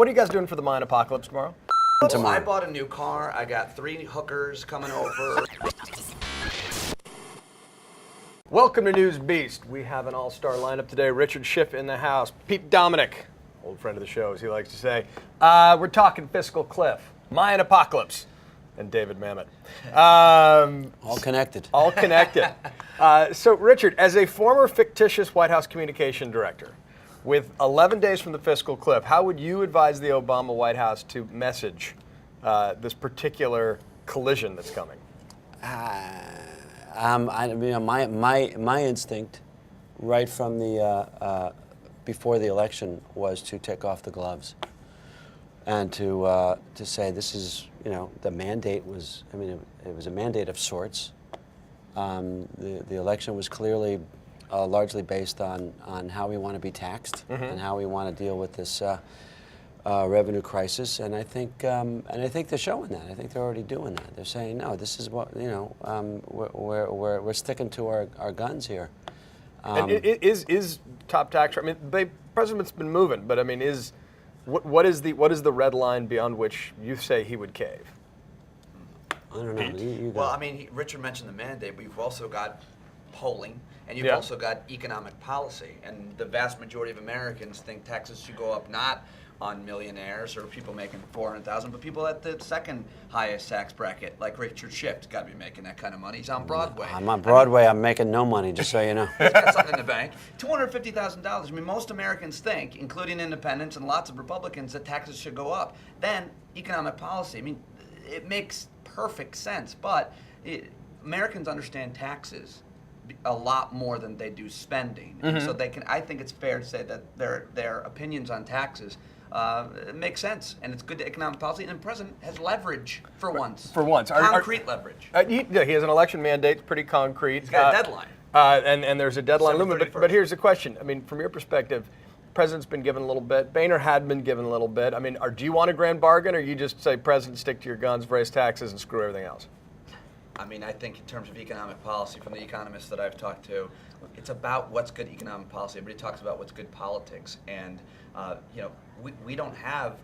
What are you guys doing for the Mayan apocalypse tomorrow? Well, I bought a new car. I got 3 hookers coming over. Welcome to Newsbeast. We have an all-star lineup today. Richard Schiff in the house. Pete Dominic, old friend of the show, as he likes to say. We're talking fiscal cliff, Mayan apocalypse, and David Mamet. All connected. All connected. So, Richard, as a former fictitious White House communication director, with 11 days from the fiscal cliff, how would you advise the Obama White House to message this particular collision that's coming? My instinct, right from the before the election, was to take off the gloves, and to say this is, the mandate was. I mean, it was a mandate of sorts. The election was clearly largely based on how we want to be taxed and how we want to deal with this revenue crisis, and I think they're showing that. I think they're already doing that. They're saying, no, this is what we're sticking to our guns here. And is top tax? I mean, the president's been moving, but I mean, what is the red line beyond which you say he would cave? I don't know. Well, I mean, Richard mentioned the mandate, but you've also got polling, and you've Yeah. also got economic policy. And the vast majority of Americans think taxes should go up not on millionaires or people making $400,000, but people at the second highest tax bracket, like Richard Schiff's got to be making that kind of money. He's on Broadway. I'm on Broadway. I'm making no money, just so you know. He's got something in the bank. $250,000. I mean, most Americans think, including independents and lots of Republicans, that taxes should go up. Then economic policy. I mean, it makes perfect sense, but Americans understand taxes a lot more than they do spending. And so they can. I think it's fair to say that their opinions on taxes make sense, and it's good to economic policy. And the president has leverage for once. For once, concrete leverage. He has an election mandate. It's pretty concrete. He's got a deadline. And there's a deadline December limit. 31st. But here's the question. I mean, from your perspective, the president's been given a little bit. Boehner had been given a little bit. I mean, do you want a grand bargain, or you just say, President, stick to your guns, raise taxes, and screw everything else? I mean, I think in terms of economic policy, from the economists that I've talked to, it's about what's good economic policy. Everybody talks about what's good politics, and we don't have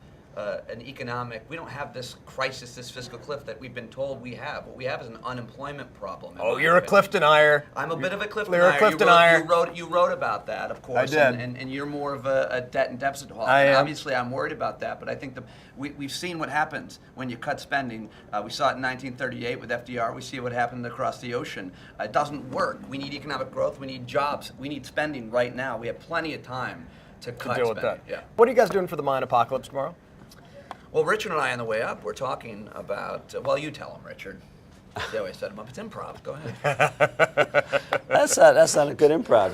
we don't have this crisis, this fiscal cliff that we've been told we have. What we have is an unemployment problem. Oh, you're a cliff denier. I'm a bit of a cliff You're a cliff denier. You wrote about that, of course. I did. And you're more of a debt and deficit hawk. I am. Obviously, I'm worried about that, but I think we've seen what happens when you cut spending. We saw it in 1938 with FDR. We see what happened across the ocean. It doesn't work. We need economic growth. We need jobs. We need spending right now. We have plenty of time to cut Deal spending. with that. Yeah. What are you guys doing for the Mayan apocalypse tomorrow? Well, Richard and I on the way up, we're talking about, well, you tell him, Richard. They always set him up. It's improv. Go ahead. That's not a good improv.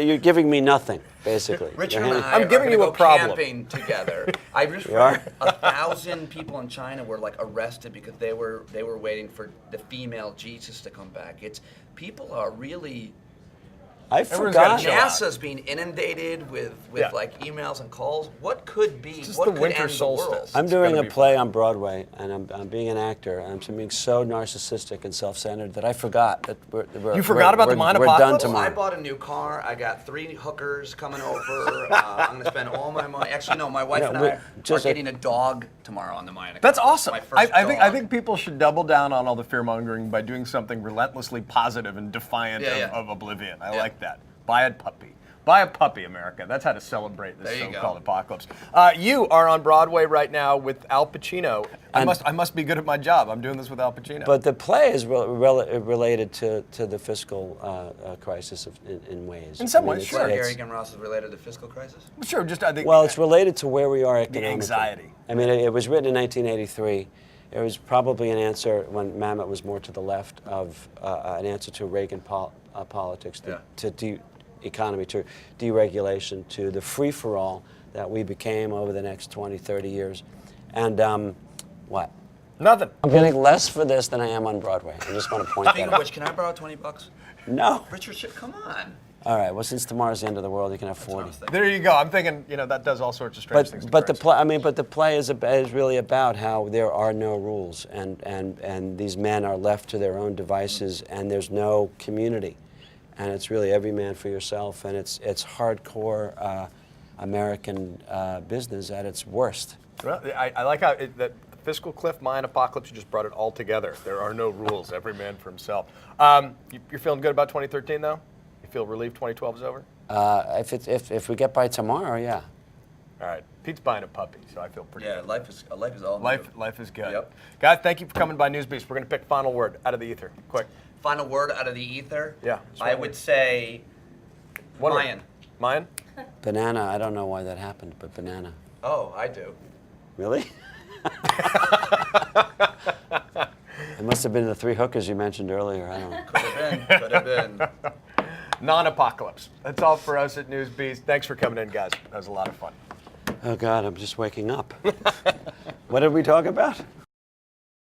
You're giving me nothing, basically. Richard You're and handing- I I'm giving are you gonna a go problem. camping together. I just You are? read 1,000 people in China were like arrested because they were waiting for the female Jesus to come back. People are really. I Everyone's gotta forgot. chill out. NASA's being inundated with Yeah. like emails and calls. What could be? just What the could winter end solstice. the world? I'm It's doing gonna a be play on Broadway, and I'm being an actor, and I'm being so narcissistic and self-centered that I forgot that You forgot about the Mayan We're done apocalypse? Well, I tomorrow. bought a new car. I got 3 hookers coming over. I'm going to spend all my money. Actually, no, my wife No, and we're I are just a- getting a dog tomorrow on the Mayan. That's awesome. My first I dog. think people should double down on all the fear mongering by doing something relentlessly positive and defiant of oblivion. I like that. Buy a puppy. Buy a puppy, America. That's how to celebrate this There you so-called go. apocalypse. You are on Broadway right now with Al Pacino. I must be good at my job. I'm doing this with Al Pacino. But the play is related to the fiscal crisis in ways. In some I mean, ways, it's- sure. it's- Gary Ginn Ross is related to fiscal crisis? sure, just I think. Well, it's related to where we are economically. anxiety. I mean, it was written in 1983. It was probably an answer when Mamet was more to the left of an answer to Reagan politics, to economy, to deregulation, to the free-for-all that we became over the next 20, 30 years. And what? Nothing. I'm getting less for this than I am on Broadway. I just want to point Speaking that of out. which, can I borrow $20? No. Richard, come on. All right. Well, since tomorrow's the end of the world, you can have That's what I 40. was thinking. There you go. I'm thinking, that does all sorts of strange things. to But the press. play, but the play is really about how there are no rules, and these men are left to their own devices, and there's no community, and it's really every man for yourself, and it's hardcore American business at its worst. Well, I like how that fiscal cliff, Mayan apocalypse, you just brought it all together. There are no rules. Every man for himself. You're feeling good about 2013, though? You feel relieved 2012 is over? If we get by tomorrow, yeah. All right. Pete's buying a puppy, so I feel pretty Yeah, good. life is all Life is good. Yep. Guys, thank you for coming by Newsbeast. We're going to pick final word out of the ether. Quick. Final word out of the ether. Yeah. I would say One word. Mayan. Mayan? Banana, I don't know why that happened, but banana. Oh, I do. Really? It must have been the three hookers you mentioned earlier. I don't know. Could have been. Could have been. Non-apocalypse. That's all for us at Newsbeast. Thanks for coming in, guys. That was a lot of fun. Oh, God, I'm just waking up. What did we talk about?